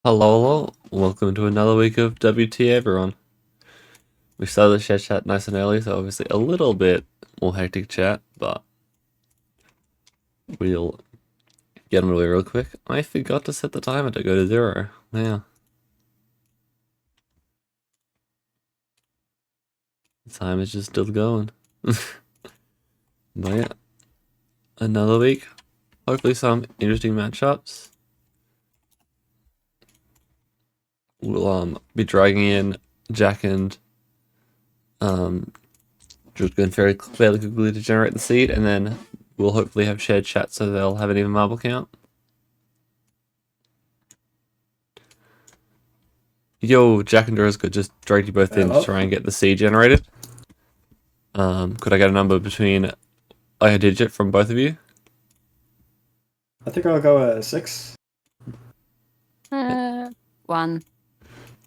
Hello, welcome to another week of WTA, everyone. We started the share chat nice and early, so obviously a little bit more hectic chat, but we'll get on really real quick. I forgot to set the timer to go to 0. Yeah. The time is just still going. But yeah, another week. Hopefully some interesting matchups. We'll be dragging in Jack and just going fairly quickly to generate the seed, and then we'll hopefully have shared chat so they'll have an even marble count. Yo, Jack and Drahuska just dragged you both in to try and get the seed generated. Could I get a number between a digit from both of you? I think I'll go 6. 1.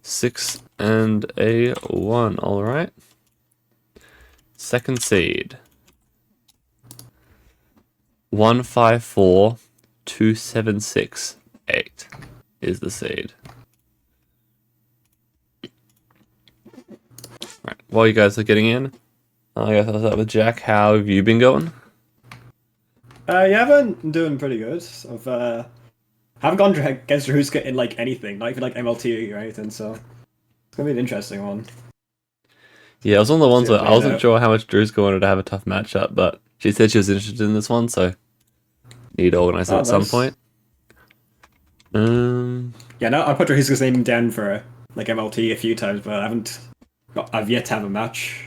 6 and a 1, alright. Second seed. 1542768 is the seed. Right, while you guys are getting in, I guess I'll start with Jack. How have you been going? Yeah, I've been doing pretty good. Haven't gone against Drahuska in like anything, not even like MLT or anything, so it's gonna be an interesting one. Yeah, it was one of the ones See how where it I plays wasn't out. sure how much Drahuska wanted to have a tough matchup, but she said she was interested in this one, so need to organize it at some Nice. point. Yeah, no, I put Drahuska's name down for like MLT a few times, but I've yet to have a match.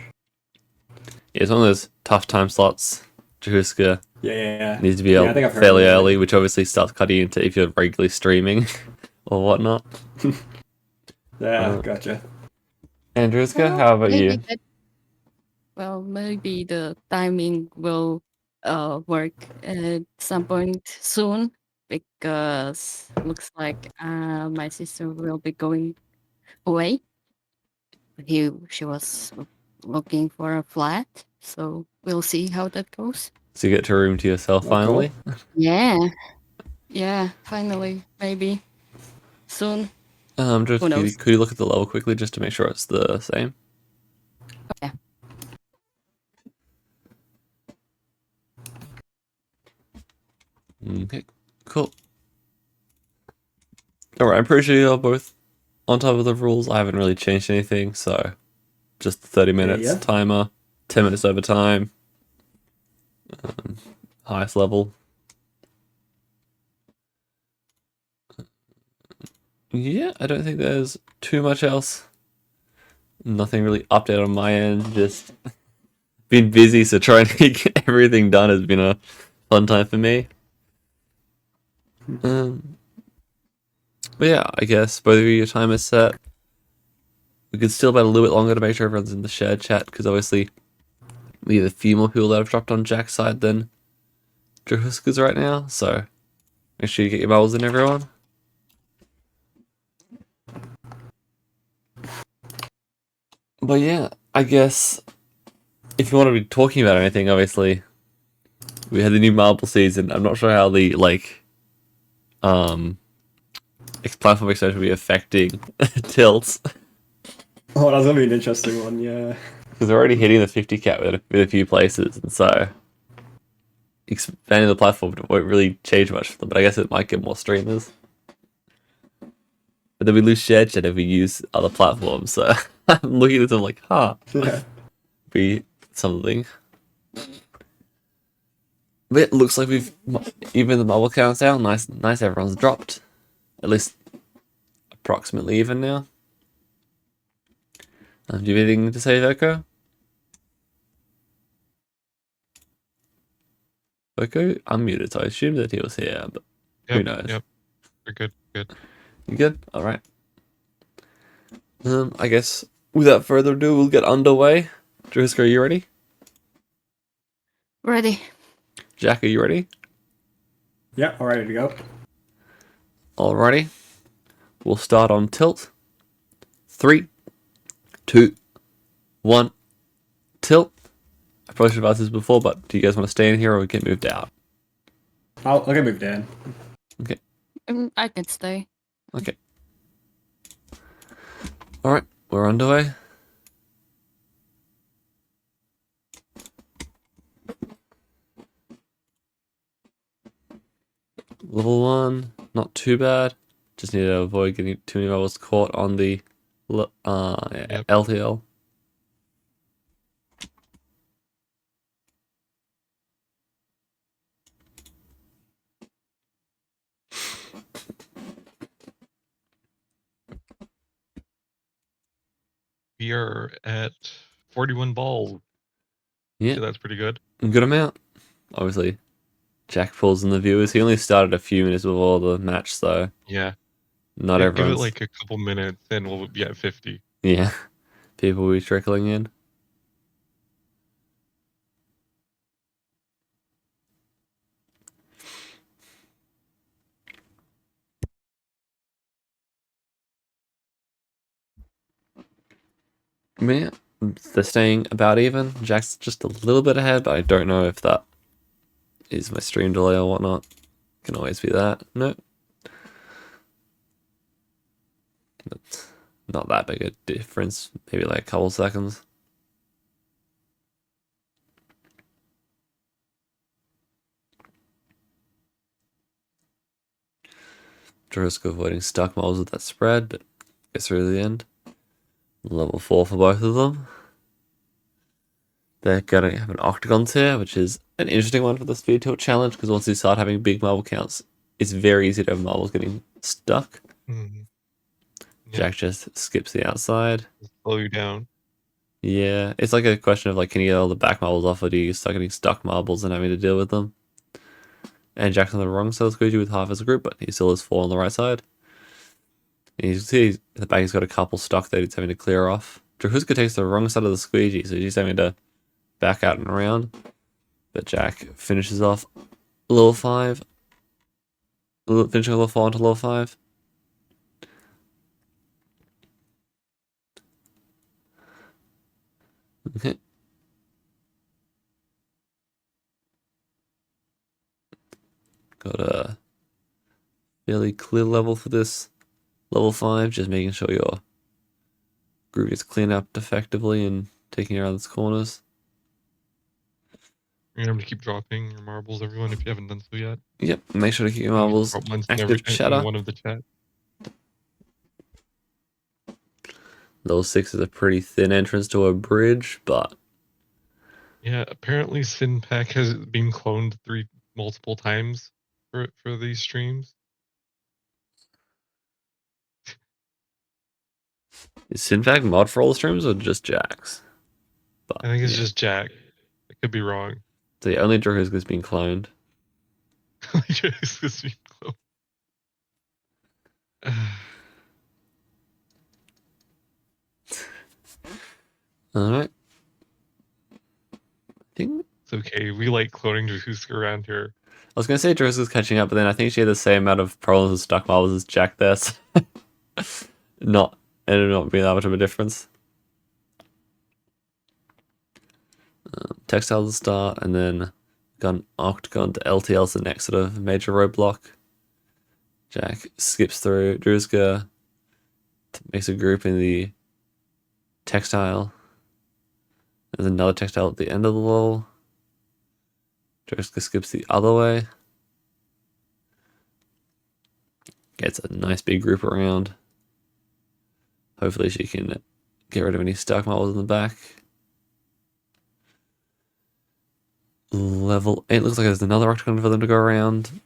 Yeah, it's one of those tough time slots. Drahuska Yeah. needs to be Yeah, out I think I've heard fairly of it. early, which obviously starts cutting into if you're regularly streaming or whatnot. Yeah, gotcha. And Drahuska, how about you? Maybe the timing will work at some point soon because looks like my sister will be going away. She was looking for a flat, so we'll see how that goes. So you get to a room to yourself finally? Cool. Yeah, finally, maybe soon. Just Who knows? could you look at the level quickly just to make sure it's the same? Yeah. Okay, cool. Alright, I'm pretty sure you're both on top of the rules. I haven't really changed anything, so just 30 minutes Yeah. timer, 10 minutes overtime, highest level. Yeah, I don't think there's too much else. Nothing really updated on my end, just been busy, so trying to get everything done has been a fun time for me. But yeah, I guess both of you, your time is set. We could still wait a little bit longer to make sure everyone's in the shared chat, because obviously we have a few more people that have dropped on Jack's side than Drahuska's right now, so make sure you get your marbles in, everyone. But yeah, I guess if you want to be talking about anything, obviously we had the new marble season. I'm not sure how the platform extension will be affecting tilts. Oh, that's gonna be an interesting one, yeah. Because we're already hitting the 50 cap with a few places, and so expanding the platform won't really change much for them, but I guess it might get more streamers. But then we lose shared chat if we use other platforms, so I'm looking at this, I'm like, Yeah. be something. But it looks like we've even the marble counts down. Nice, everyone's dropped. At least approximately even now. Do you have anything to say, Voko? Voko unmuted, so I assumed that he was here, but who knows? Yep. We're good. You good? Alright. I guess without further ado, we'll get underway. Drahuska, are you ready? Ready. Jack, are you ready? Yeah, all ready to go. Alrighty. We'll start on tilt. 3, 2, 1. Tilt. I probably should have asked this before, but do you guys want to stay in here or get moved out? I'll get moved in. Okay. I can stay. Okay. Alright, we're underway. Level 1, not too bad. Just need to avoid getting too many marbles caught on the Yep. LTL. We are at 41 balls. Yeah, So that's pretty good. good amount. Obviously, Jack pulls in the viewers. He only started a few minutes before the match, so Yeah. not Give it everyone's. like a couple minutes and we'll be at 50. Yeah, people will be trickling in. Yeah, they're staying about even. Jack's just a little bit ahead, but I don't know if that is my stream delay or whatnot. Can always be that. No. But not that big a difference. Maybe like a couple seconds. Drahuska avoiding stuck models with that spread, but gets through to the end. Level 4 for both of them. They're going to have an octagon tier, which is an interesting one for the speed tilt challenge, because once you start having big marble counts, it's very easy to have marbles getting stuck. Mm-hmm. Yeah. Jack just skips the outside. Slow you down. Yeah, it's like a question of like, can you get all the back marbles off, or do you start getting stuck marbles and having to deal with them? And Jack's on the wrong side of the squeegee with half as a group, but he still has 4 on the right side. And you can see at the back he's got a couple stuck that he's having to clear off. Drahuska takes the wrong side of the squeegee, so he's having to back out and around. But Jack finishes off level 5. Finishing level 4 onto level 5. Okay. Got a fairly clear level for this level 5, just making sure your group is cleaned up effectively and taking around its corners. Remember to keep dropping your marbles, everyone, if you haven't done so yet. Yep, make sure to keep your marbles Drop once active in chatter. one of the chat. Level 6 is a pretty thin entrance to a bridge, but Yeah, apparently Sinpack has been cloned multiple times for these streams. is Sinfag mod for all the streams or just Jack's? But, I think it's yeah. just Jack. I could be wrong. So yeah, only Drahuska's been cloned. Just this being cloned. Alright. I think It's okay. We like cloning Drahuska around here. I was gonna say Drahuska's catching up, but then I think she had the same amount of problems with stuck marbles as Jack there. So not ended up not being that much of a difference. Textile to start, and then gun octagon to LTL is the next sort of major roadblock. Jack skips through. Drahuska makes a group in the textile. There's another textile at the end of the level. Drahuska skips the other way. Gets a nice big group around. Hopefully she can get rid of any stuck marbles in the back. Level 8 looks like there's another octagon for them to go around,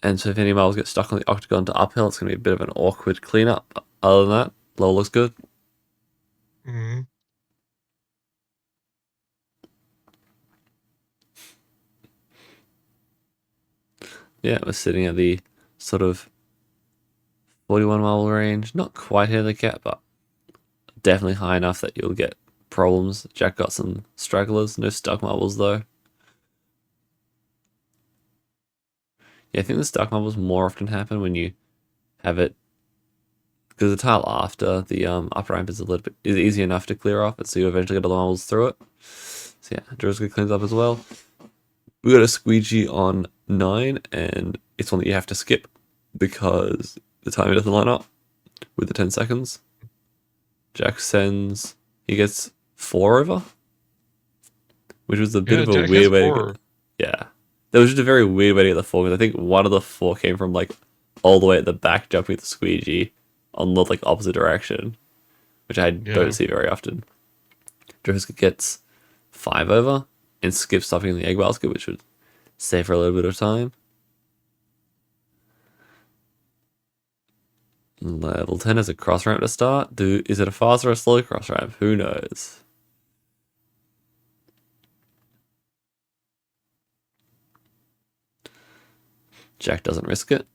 and so if any marbles get stuck on the octagon to uphill, it's going to be a bit of an awkward cleanup. But other than that, level looks good. Mm-hmm. Yeah, we're sitting at the sort of 41 marble range. Not quite here the cap, but definitely high enough that you'll get problems. Jack got some stragglers, no stuck marbles though. Yeah, I think the stuck marbles more often happen when you have it, because the tile after the upper ramp is is easy enough to clear off, and so you eventually get all the marbles through it. So yeah, Drahuska cleans up as well. We got a squeegee on 9, and it's one that you have to skip because the timer doesn't line up with the 10 seconds. Jack sends. He gets 4 over, which was a bit Yeah, of a Jack has weird way to 4. get. Yeah, that was just a very weird way to get the 4. Because I think one of the 4 came from like all the way at the back, jumping the squeegee on the like opposite direction, which I don't Yeah. see very often. Drahuska gets 5 over and skips stopping in the egg basket, which would save her a little bit of time. Level 10 has a cross ramp to start. Is it a fast or a slow cross ramp? Who knows? Jack doesn't risk it.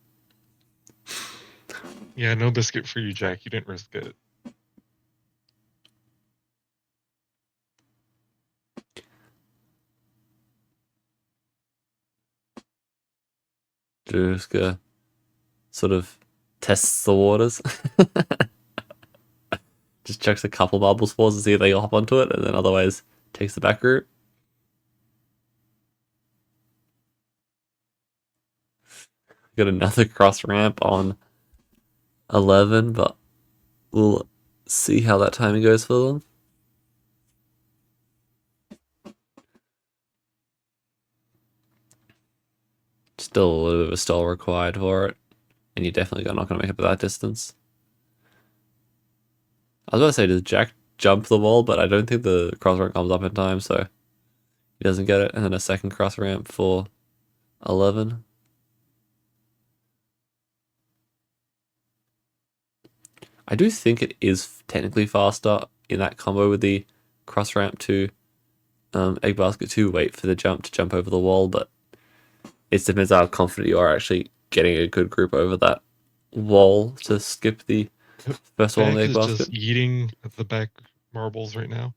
Yeah, no biscuit for you, Jack. You didn't risk it. Drahuska sort of tests the waters. Just chucks a couple marble spores to see if they hop onto it, and then otherwise takes the back route. Got another cross ramp on 11, but we'll see how that timing goes for them. Still a little bit of a stall required for it, and you're definitely not going to make it that distance. I was about to say, does Jack jump the wall? But I don't think the cross ramp comes up in time, so he doesn't get it. And then a second cross ramp for 11. I do think it is technically faster in that combo with the cross ramp to egg basket to wait for the jump to jump over the wall, but it depends how confident you are actually getting a good group over that wall to skip the first wall in the Jack egg is basket. just eating the back marbles right now.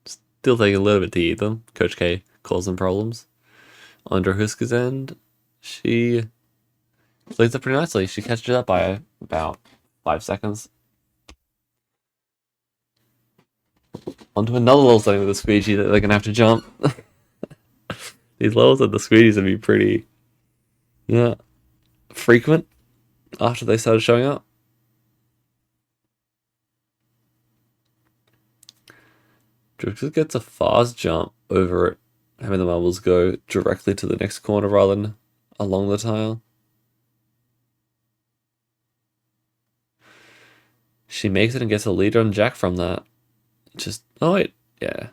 Still taking a little bit to eat them. Coach K calls them problems. On Drahuska's end, she plays up pretty nicely. She catches up by about 5 seconds. Onto another level setting with a squeegee that they're going to have to jump. These levels of the squeegees would be pretty, frequent after they started showing up. Drahuska gets a fast jump over it, having the marbles go directly to the next corner rather than along the tile. She makes it and gets a lead on Jack from that. Oh wait, yeah.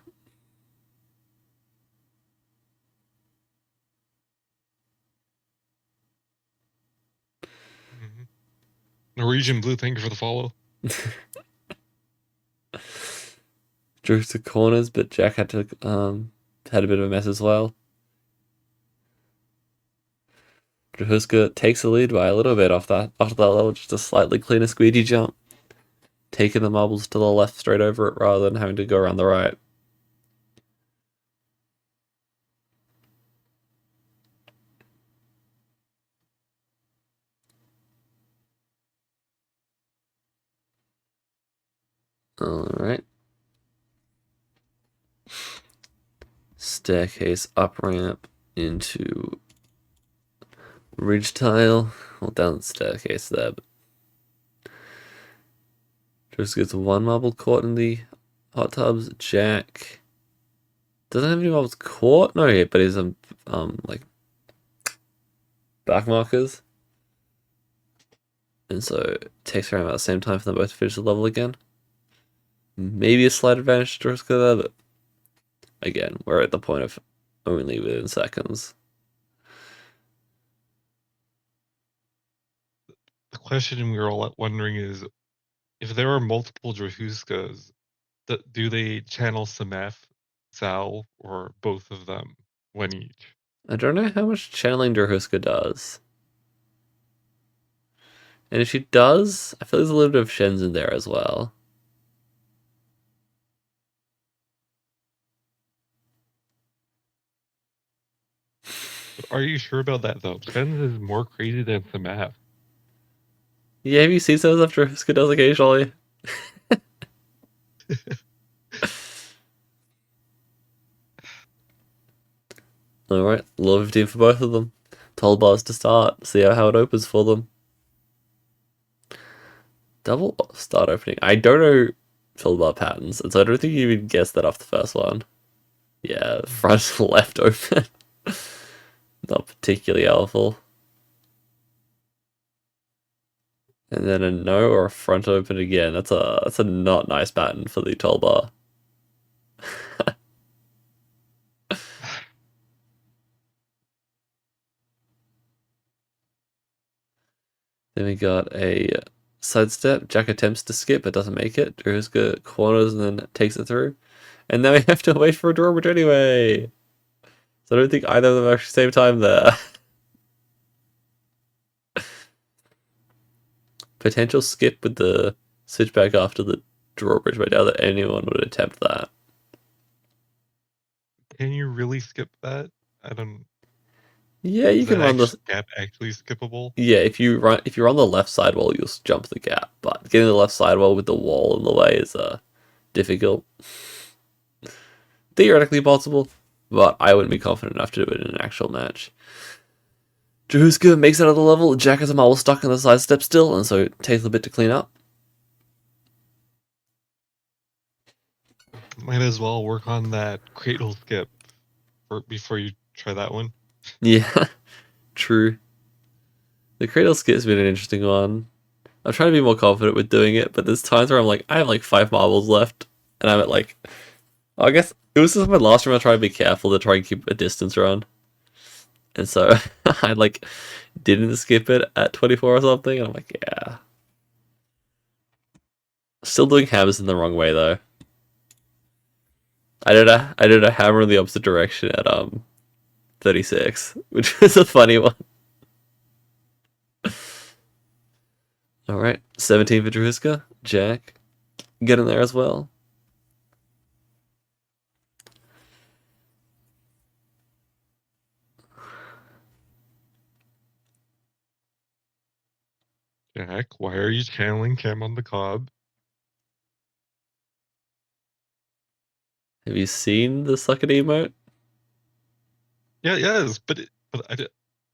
Mm-hmm. Norwegian Blue, thank you for the follow. Drew to corners, but Jack had to had a bit of a mess as well. Drahuska takes the lead by a little bit after that level, just a slightly cleaner squeegee jump. Taking the marbles to the left straight over it rather than having to go around the right. Alright. Staircase up ramp into ridge tile. Well, down the staircase there, but just gets 1 marble caught in the hot tubs. Jack doesn't have any marbles caught. No, yeah, but he's like back markers, and so it takes around about the same time for them both to finish the level again. Maybe a slight advantage to Drahuska there, but again, we're at the point of only within seconds. The question we were all wondering is, if there are multiple Drahuskas, do they channel Sameth, Sal, or both of them, one each? I don't know how much channeling Drahuska does. And if she does, I feel there's a little bit of Shen's in there as well. But are you sure about that, though? Shen is more crazy than Sameth. Yeah, have you seen some of the stuff Drahuska does occasionally? Alright, level 15 for both of them. Toll bars to start, see how it opens for them. Double start opening. I don't know tilt bar patterns, and so I don't think you even guessed that off the first one. Yeah, front left open. Not particularly helpful. And then a no or a front open again. That's a not nice pattern for the tilt bar. Then we got a sidestep. Jack attempts to skip but doesn't make it. Drahuska corners and then takes it through. And now we have to wait for a drawbridge anyway. So I don't think either of them are actually same time there. Potential skip with the switchback after the drawbridge, but I doubt that anyone would attempt that. Can you really skip that? I don't. Yeah, you Is can that run the gap actually skippable? yeah, if you're on the left sidewall, you'll jump the gap. But getting the left sidewall with the wall in the way is difficult. Theoretically possible, but I wouldn't be confident enough to do it in an actual match. Drahuska makes it out of the level. Jack has a marble stuck in the sidestep still, and so it takes a bit to clean up. Might as well work on that cradle skip before you try that one. Yeah, true. The cradle skip's been an interesting one. I'm trying to be more confident with doing it, but there's times where I'm like, I have like 5 marbles left, and I'm at like, I guess it was just my last room. I tried to be careful to try and keep a distance run, and so I like didn't skip it at 24 or something. And I'm like, yeah, still doing hammers in the wrong way though. I did a hammer in the opposite direction at 36, which was a funny one. All right, 17 for Drahuska. Jack, get in there as well. Jack, why are you channeling Cam on the cob? Have you seen the suck it emote? Yeah, yes, but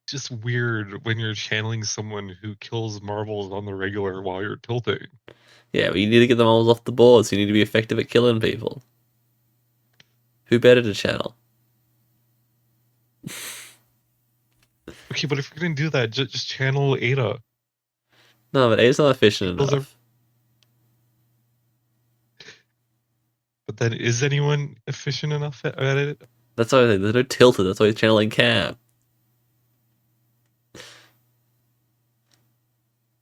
just weird when you're channeling someone who kills marbles on the regular while you're tilting. Yeah, but you need to get them all off the board, so you need to be effective at killing people. Who better to channel? Okay, but if you're gonna do that, just channel Ada. No, but A's not efficient Those enough. But then, is anyone efficient enough at it? That's why there's no tilted. That's why he's channeling Cam.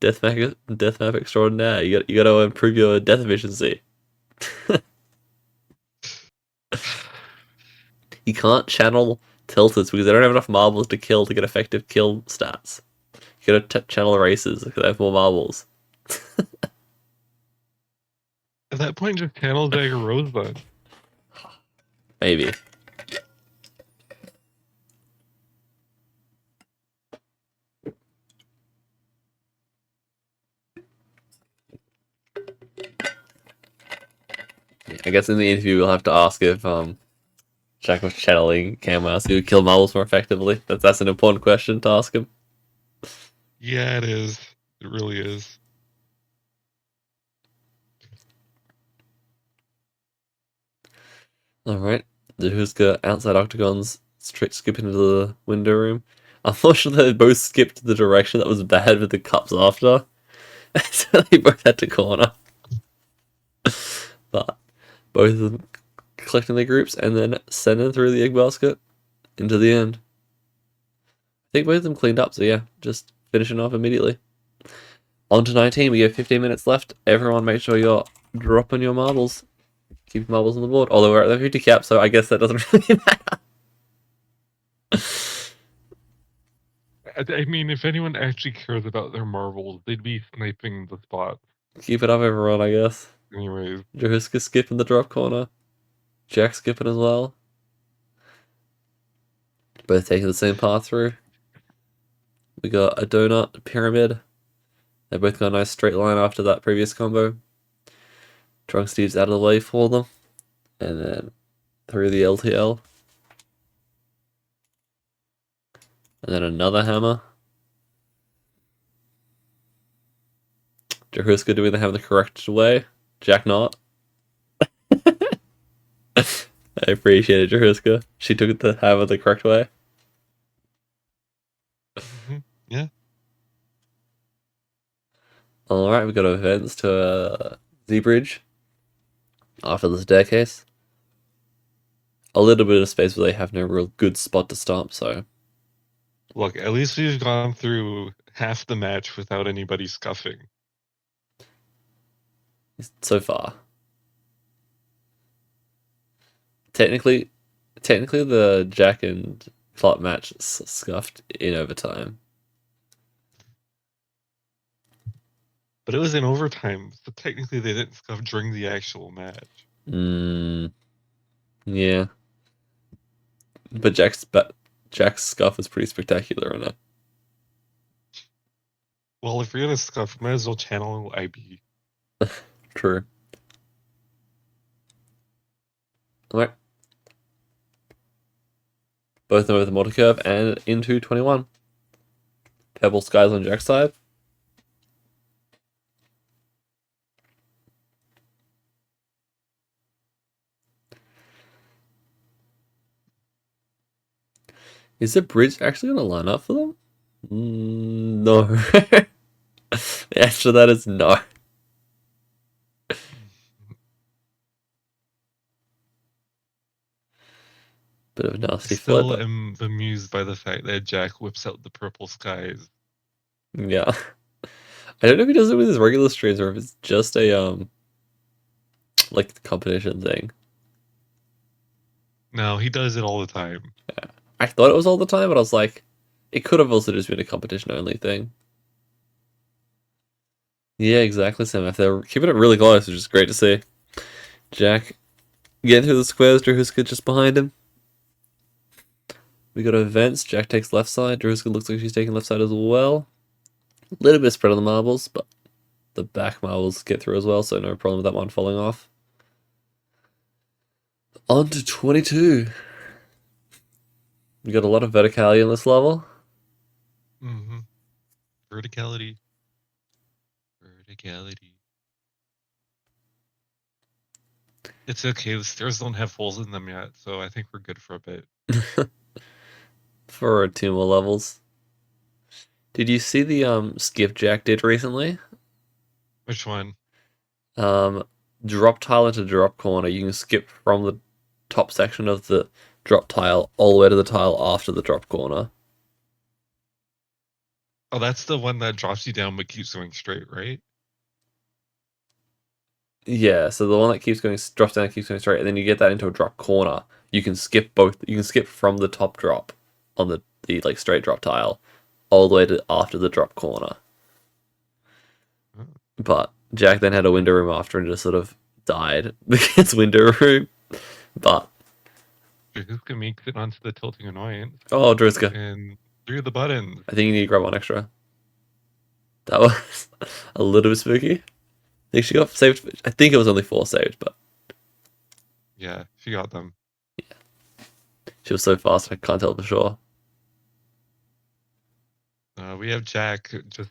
Deathmap extraordinaire. You got to improve your death efficiency. You can't channel tilters because they don't have enough marbles to kill to get effective kill stats. You gotta channel races because they have more marbles. At that point, just channel Dagger Rosebud. Maybe. I guess in the interview we'll have to ask if Jack was channeling Cam Mouse who would kill marbles more effectively. That's an important question to ask him. Yeah, it is. It really is. Alright. The Drahuska outside octagons straight skipping into the window room. Unfortunately, they both skipped the direction that was bad with the cups after. So they both had to corner. But both of them collecting their groups and then sending through the egg basket into the end. I think both of them cleaned up, so yeah, just finishing off immediately. On to 19, we have 15 minutes left. Everyone make sure you're dropping your marbles. Keep your marbles on the board. Although we're at the 50 cap, so I guess that doesn't really matter. I mean, if anyone actually cares about their marbles, they'd be sniping the spot. Keep it up, everyone, I guess. Anyways. Drahuska skipping the drop corner. Jack skipping as well. Both taking the same path through. We got a donut, a pyramid. They both got a nice straight line after that previous combo. Drunk Steve's out of the way for them. And then through the LTL. And then another hammer. Drahuska doing the hammer the correct way. Jack not. I appreciate it, Drahuska. She took the hammer the correct way. Yeah. Alright, we got events to Z Bridge after the staircase. A little bit of space where they have no real good spot to stomp, so Look, at least we've gone through half the match without anybody scuffing. so far. Technically the Jack and Clark match scuffed in overtime. But it was in overtime, so technically they didn't scuff during the actual match. Yeah. But Jack's scuff was pretty spectacular in it. Well, if you're gonna scuff, might as well channel IB. True. Alright. Both of them with the multi-curve and into 21. Pebble skies on Jack's side. Is the bridge actually going to line up for them? No. The answer to that is no. Bit of a nasty Still flip. am bemused by the fact that Jack whips out the purple skies. Yeah. I don't know if he does it with his regular streams or if it's just a like the competition thing. No, he does it all the time. Yeah. I thought it was all the time, but I was like, it could have also just been a competition only thing. Yeah, exactly, Sam. If they're keeping it really close, which is great to see. Jack getting through the squares, Drahuska just behind him. We got events. Jack takes left side. Drahuska looks like she's taking left side as well. A little bit spread on the marbles, but the back marbles get through as well, so no problem with that one falling off. On to 22. We got a lot of verticality on this level. Mm-hmm. Verticality. Verticality. It's okay, the stairs don't have holes in them yet, so I think we're good for a bit. For 2 more levels. Did you see the skip Jack did recently? Which one? Drop tile into drop corner. You can skip from the top section of the drop tile all the way to the tile after the drop corner. Oh, that's the one that drops you down but keeps going straight, right? Yeah, so the one that keeps going drops down, keeps going straight, and then you get that into a drop corner. You can skip both. You can skip from the top drop on the like straight drop tile all the way to after the drop corner. Oh. But Jack then had a window room after and just sort of died because window room. But Drahuska makes it onto the tilting annoyance. oh, Drahuska. And through the buttons. I think you need to grab one extra. That was a little bit spooky. I think she got saved. I think it was only 4 saved, but Yeah, she got them. she was so fast I can't tell for sure. We have Jack just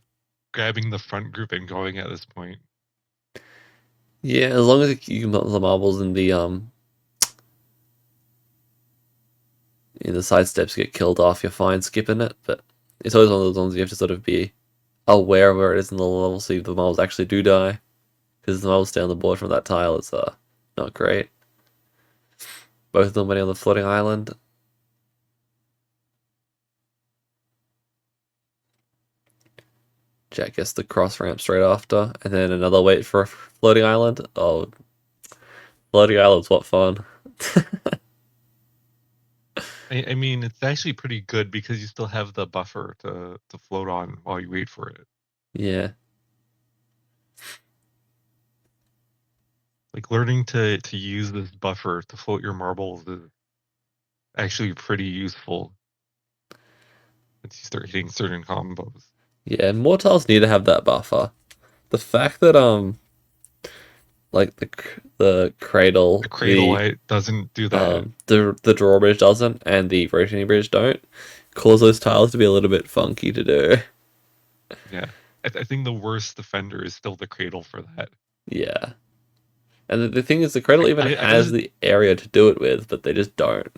grabbing the front group and going at this point. Yeah, as long as you can put the marbles in the side steps get killed off, you're fine skipping it. But it's always one of those ones you have to sort of be aware of where it is in the level, so if the marbles actually do die, because the marbles stay on the board from that tile, it's not great. Both of them went on the floating island. Jack gets the cross ramp straight after, and then another wait for a floating island. Oh, floating islands, what fun! I mean, it's actually pretty good because you still have the buffer to float on while you wait for it. Yeah. Like learning to use this buffer to float your marbles is actually pretty useful once you start hitting certain combos. Yeah, more tiles need to have that buffer. The fact that like the cradle, The cradle doesn't do that. the drawbridge doesn't, and the rotating bridge don't, cause those tiles to be a little bit funky to do. Yeah. I think the worst defender is still the cradle for that. Yeah. And the thing is, the cradle even I has just the area to do it with, but they just don't.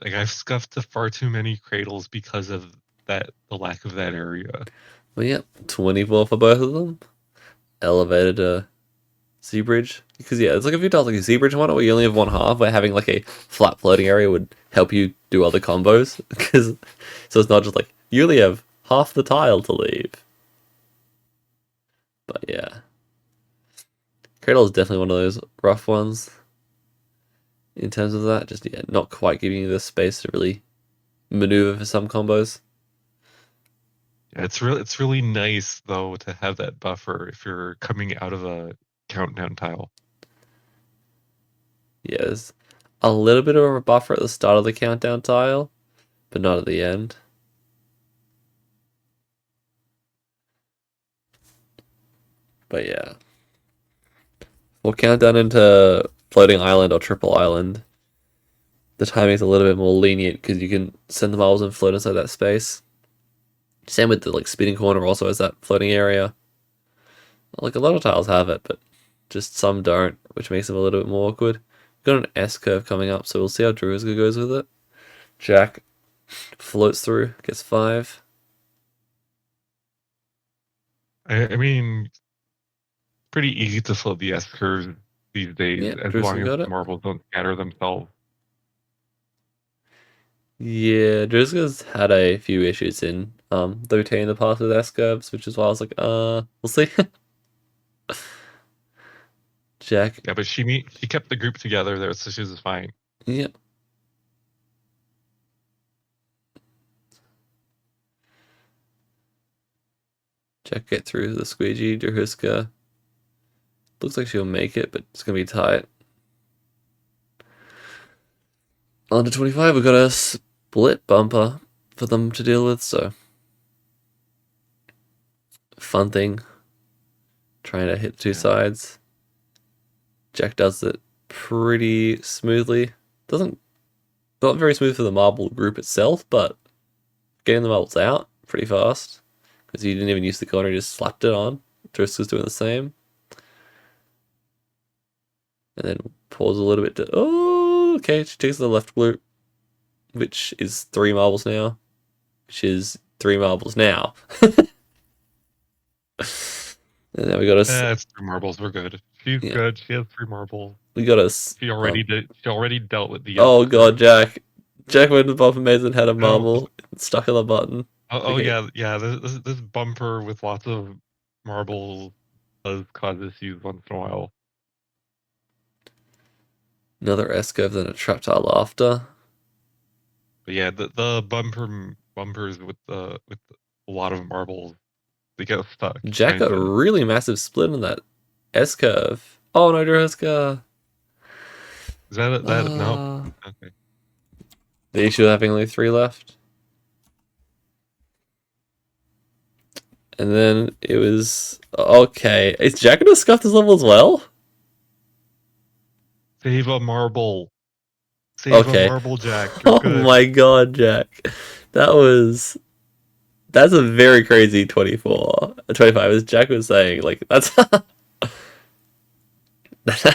like I've scuffed to far too many cradles because of the lack of that area. Well, yeah, 24 for both of them. Elevated sea bridge. Because yeah, it's like if you tile like a sea bridge one where you only have one half, where having like a flat floating area would help you do other combos. Because so it's not just like you only have half the tile to leave. But yeah, cradle is definitely one of those rough ones. In terms of that, just yeah, not quite giving you the space to really maneuver for some combos. Yeah, it's really nice though to have that buffer if you're coming out of a countdown tile. Yeah, there's a little bit of a buffer at the start of the countdown tile, but not at the end. But yeah. We'll count down into floating island or triple island. The timing's a little bit more lenient because you can send the marbles and float inside that space. Same with the like spinning corner also has that floating area. Like a lot of tiles have it, but just some don't, which makes them a little bit more awkward. We've got an S curve coming up, so we'll see how Drahuska goes with it. Jack floats through, gets 5. I mean, pretty easy to float the S curve these days Yeah, as long Drahuska as got the it. marbles don't scatter themselves. Yeah, Drahuska's had a few issues in WTA in the past with S curves, which is why I was like, we'll see. Jack. Yeah, but she kept the group together there, so she was fine. Yeah. Jack get through the squeegee. Drahuska looks like she'll make it, but it's gonna be tight. On to 25, we've got a split bumper for them to deal with, so fun thing. Trying to hit two sides. Jack does it pretty smoothly. Not very smooth for the marble group itself, but getting the marbles out pretty fast. Because he didn't even use the corner, he just slapped it on. Drahuska's doing the same. And then pause a little bit to... Oh, okay, she takes the left glute, which is 3 marbles now. Which is 3 marbles now. And then we got a... It's 3 marbles, we're good. She's good, she has 3 marbles. We got a... She already dealt with the... Oh god, Jack. Jack went to the bottom maze and had a No. marble stuck on the button. Oh yeah. This bumper with lots of marbles does cause issues once in a while. Another S curve, then a trap tile after. But yeah, the bumpers with a lot of marbles, they get stuck. Jack got a really massive split on that S curve. Oh no, Drahuska. Is that no? Okay. The issue of having only 3 left. And then it was okay. Is Jack gonna scuff this level as well? Save a marble. Save a marble, Jack. You're good. My god, Jack. That's a very crazy 25, as Jack was saying. Like, that's... that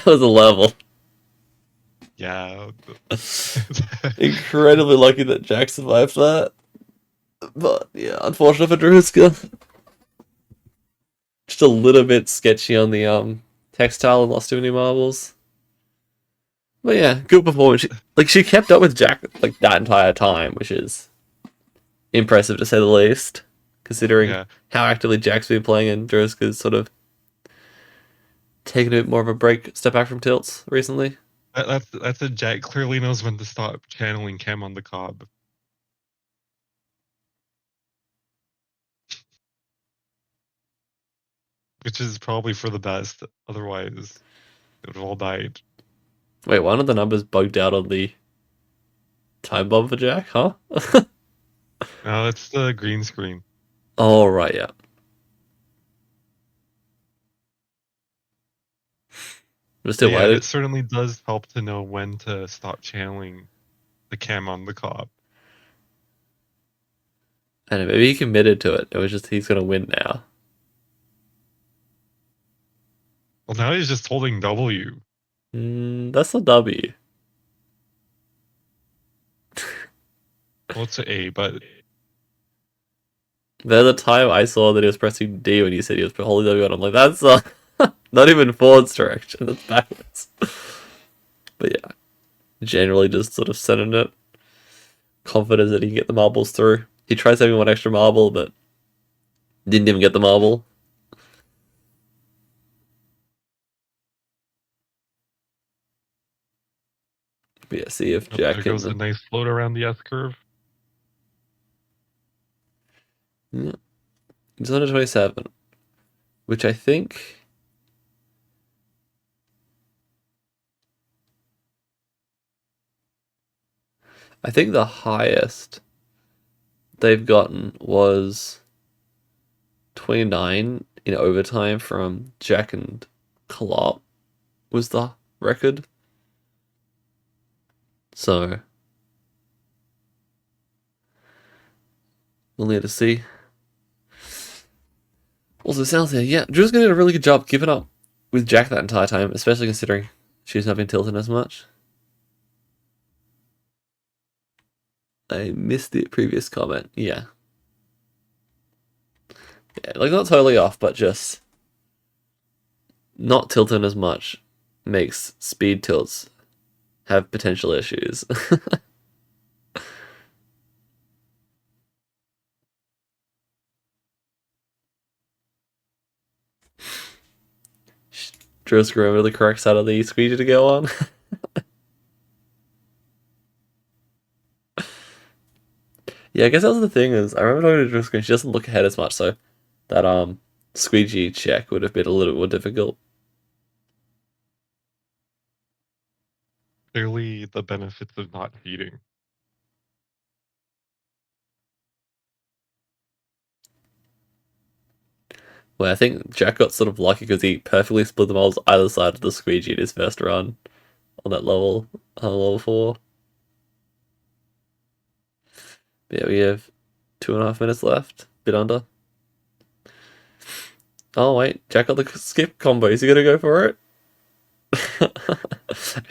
was a level. Yeah. Incredibly lucky that Jack survived that. But, yeah, unfortunate for Drahuska. Just a little bit sketchy on the textile and lost too many marbles. But yeah, good performance. She kept up with Jack like that entire time, which is impressive to say the least, considering how actively Jack's been playing and Drahuska's sort of taken a bit more of a step back from tilts recently. That's it. Jack clearly knows when to stop channeling Chem on the cob. Which is probably for the best. Otherwise, it would have all died. Wait, one of the numbers bugged out on the time bomb for Jack, huh? No, it's the green screen. Oh, right, yeah. But still, yeah, it certainly does help to know when to stop channeling the cam on the cob. And maybe he committed to it. It was just he's gonna win now. Well, now he's just holding W. That's a W. Well, it's an A, but The other time I saw that he was pressing D when he said he was holding W, and I'm like, that's not even forwards direction. That's backwards. But yeah, generally just sort of sending it, confident that he can get the marbles through. He tries having one extra marble, but didn't even get the marble. But yeah, see if Jack there goes a nice float around the S curve. Yeah. He's 127, which I think the highest they've gotten was 29 in overtime from Jack and Klopp was the record. So we'll need to see. Also, sounds like, yeah, Drew's gonna do a really good job keeping up with Jack that entire time, especially considering she's not been tilting as much. I missed the previous comment. Yeah. Yeah, like not totally off, but just not tilting as much makes speed tilts have potential issues. Drew's remember the correct side of the squeegee to go on. Yeah, I guess that was the thing is I remember talking to Drahuska and she doesn't look ahead as much, so that squeegee check would have been a little bit more difficult. Clearly, the benefits of not cheating. Well, I think Jack got sort of lucky because he perfectly split the marbles either side of the squeegee in his first run on that level, level 4. Yeah, we have 2.5 minutes left. Bit under. Oh wait, Jack got the skip combo. Is he gonna go for it?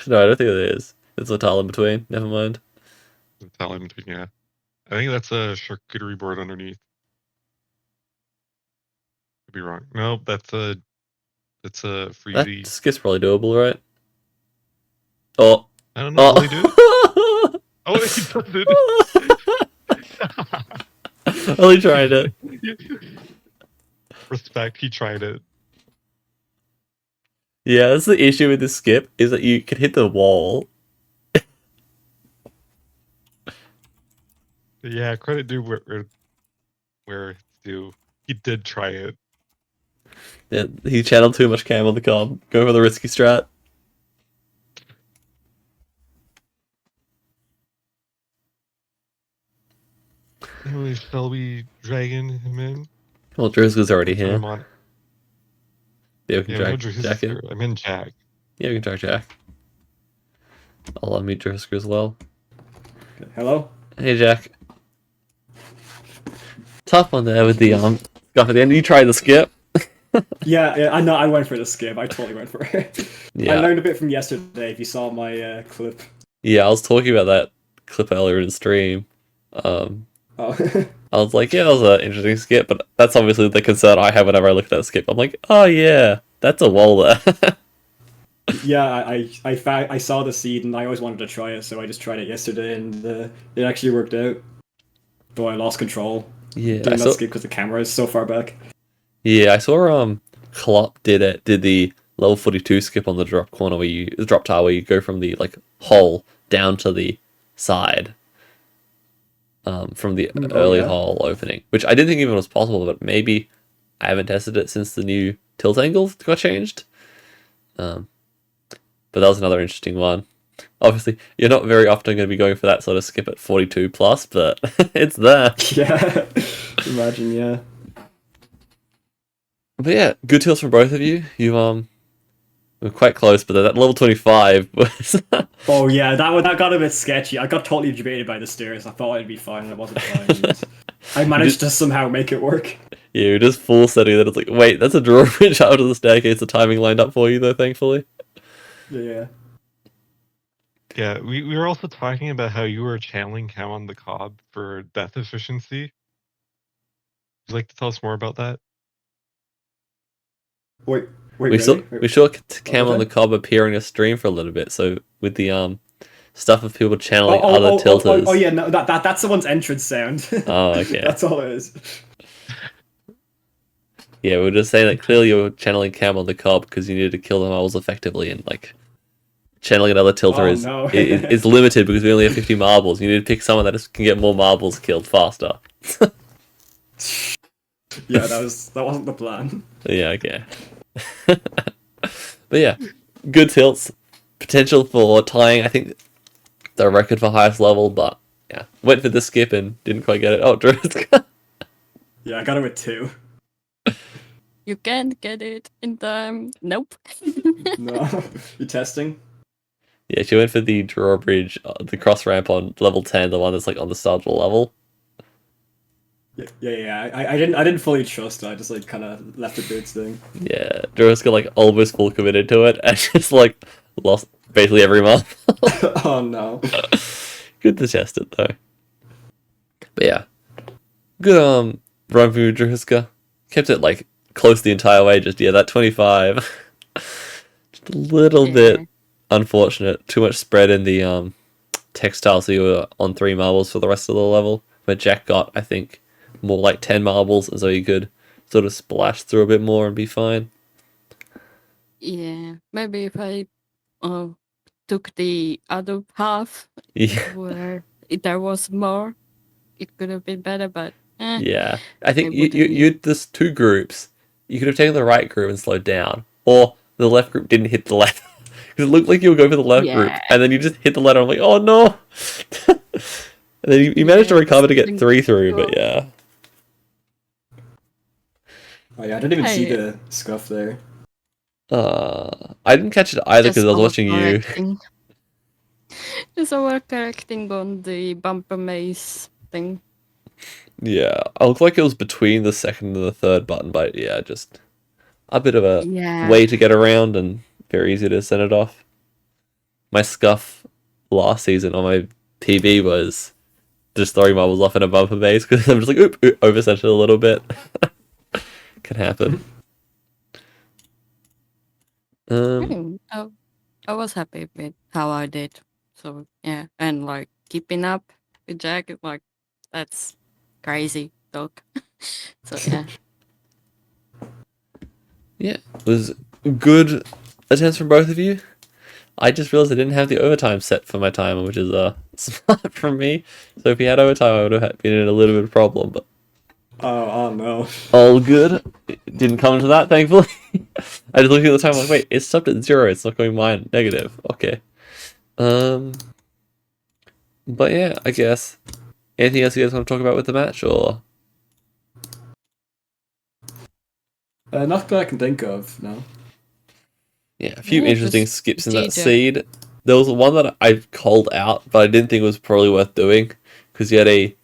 No, I don't think it is. It's a tile in between. Never mind. Tell him to, yeah. I think that's a charcuterie board underneath. Could be wrong. No, that's a freebie. That skip's probably doable, right? Oh. I don't know. Will he do it? Oh, he does it. Well, he tried it. Respect, he tried it. Yeah, that's the issue with this skip, is that you can hit the wall. Yeah, credit due where it's due. He did try it. Yeah, he channeled too much cam on the comm. Go for the risky strat. Anyway, shall we dragon him in? Well, Drahuska's already here. I'm on. Yeah, we can Yeah, drag Jack in. I'm in Jack. Yeah, we can drag Jack. I'll unmute Drahuska as well. Hello? Hey, Jack. Tough one there with the scuff at the end. You tried the skip. Yeah, I know. I went for the skip. I totally went for it. Yeah. I learned a bit from yesterday. If you saw my clip. Yeah, I was talking about that clip earlier in stream. Oh. I was like, yeah, that was an interesting skip, but that's obviously the concern I have whenever I look at that skip. I'm like, oh yeah, that's a wall there. Yeah, I saw the seed and I always wanted to try it, so I just tried it yesterday and it actually worked out. Though I lost control Yeah, doing that skip because the camera is so far back. Yeah, I saw Klopp did the level 42 skip on the drop corner drop tile where you go from the like hole down to the side. From the early hole opening, which I didn't think even was possible, but maybe I haven't tested it since the new tilt angle got changed. But that was another interesting one. Obviously, you're not very often going to be going for that sort of skip at 42 plus, but it's there. Yeah, imagine, yeah. But yeah, good tilts from both of you. You were quite close, but that level 25 was. Oh yeah, that got a bit sketchy. I got totally debated by the stairs. I thought it'd be fine, and it wasn't fine. I managed to somehow make it work. Yeah, you're just full setting that it's like, wait, that's a drawbridge out of the staircase. The timing lined up for you though, thankfully. Yeah. Yeah, we were also talking about how you were channeling Cam on the Cob for death efficiency. Would you like to tell us more about that? Wait, We really? saw we saw Cam was on the it? Cob appear on your stream for a little bit. So with the stuff of people channeling other tilters. Oh, yeah, no, that's someone's entrance sound. Oh, okay. That's all it is. Yeah, we were just saying that clearly you're channeling Cam on the Cob because you needed to kill the marbles effectively, and like channeling another tilter Oh, is no. is limited because we only have 50 marbles. You need to pick someone that can get more marbles killed faster. Yeah, that wasn't the plan. Yeah, okay. But yeah, good tilts. Potential for tying, I think, the record for highest level, but yeah. Went for the skip and didn't quite get it. Oh, Drahuska. Yeah, I got it with 2. You can't get it in time. Nope. No, you testing? Yeah, she went for the drawbridge, the cross ramp on level 10, the one that's like on the starter level. Yeah. I didn't fully trust it. I just like kind of left it do its thing. Yeah, Drahuska like almost full committed to it and just like lost basically every month. Oh no. Good to test it though. But yeah, good run from Drahuska. Kept it like close the entire way. Just that 25. Just a little bit unfortunate. Too much spread in the textile, so you were on 3 marbles for the rest of the level. Where Jack got, I think, more like 10 marbles, and so you could sort of splash through a bit more and be fine. Yeah, maybe if I took the other half Yeah. where there was more, it could have been better, but Yeah, I think It you wouldn't be. you there's 2 groups. You could have taken the right group and slowed down, or the left group didn't hit the left because it looked like you were going for the left group, Yeah. and then you just hit the letter. I'm like, oh no! And then you managed to Yeah, recover to get something 3 through, cool. but yeah, Oh yeah, I didn't even see Hey. the scuff there. I didn't catch it either because Just I was watching you. overcorrecting. Just overcorrecting on the bumper maze thing. Yeah, I looked like it was between the second and the third button, but yeah, just a bit of a Yeah. way to get around and very easy to send it off. My scuff last season on my PB was just throwing marbles off in a bumper base because I'm just like, oop, oversent it a little bit. Can happen. Oh, I was happy with how I did. So yeah, and like keeping up with Jack is like that's crazy talk. So yeah. Yeah, it was good attempts from both of you. I just realized I didn't have the overtime set for my timer, which is smart from me. So if you had overtime, I would have been in a little bit of a problem, but Oh no. all good. It didn't come to that, thankfully. I just looked at the time like, wait, it's stopped at 0. It's not going mine negative. Okay. But yeah, I guess. Anything else you guys want to talk about with the match, or? Not that I can think of. No. Yeah, a few Yeah, interesting just skips in that GJ. seed. There was one that I called out, but I didn't think it was probably worth doing because you had a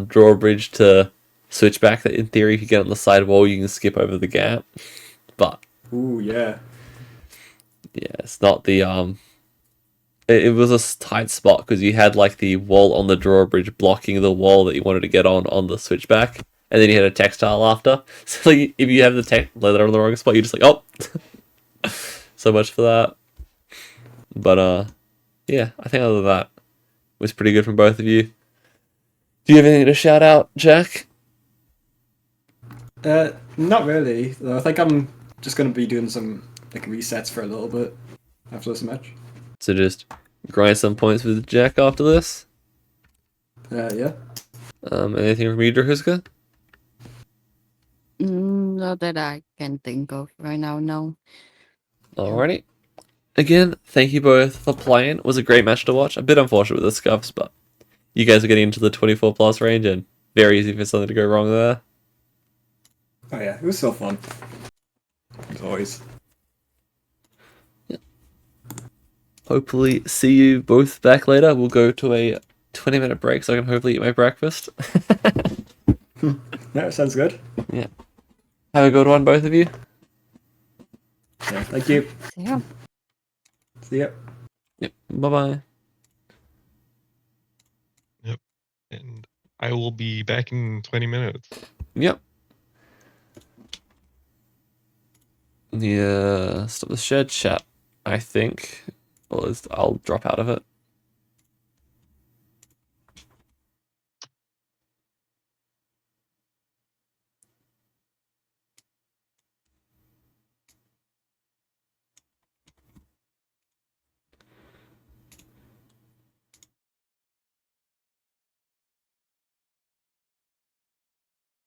drawbridge to switch back that in theory if you get on the side wall you can skip over the gap. But Ooh yeah. yeah, it's not the it was a tight spot because you had like the wall on the drawbridge blocking the wall that you wanted to get on the switchback, and then you had a textile after. So like, if you have the leather on the wrong spot, you're just like, oh. So much for that. But yeah, I think other than that it was pretty good from both of you. Do you have anything to shout out, Jack? Not really. Though. I think I'm just gonna be doing some like resets for a little bit after this match. So just grind some points with Jack after this. Yeah. Anything from you, Drahuska? Not that I can think of right now, no. Alrighty. Again, thank you both for playing. It was a great match to watch. A bit unfortunate with the scuffs, but you guys are getting into the 24 plus range and very easy for something to go wrong there. Oh yeah, it was so fun. As always. Hopefully see you both back later. We'll go to a 20-minute break so I can hopefully eat my breakfast. Yeah, sounds good. Have a good one, both of you. Yeah, thank you. So yeah. See ya. Yep. Bye bye. And I will be back in 20 minutes. Yep. Yeah. Stop the shared chat. I think. Well, I'll drop out of it.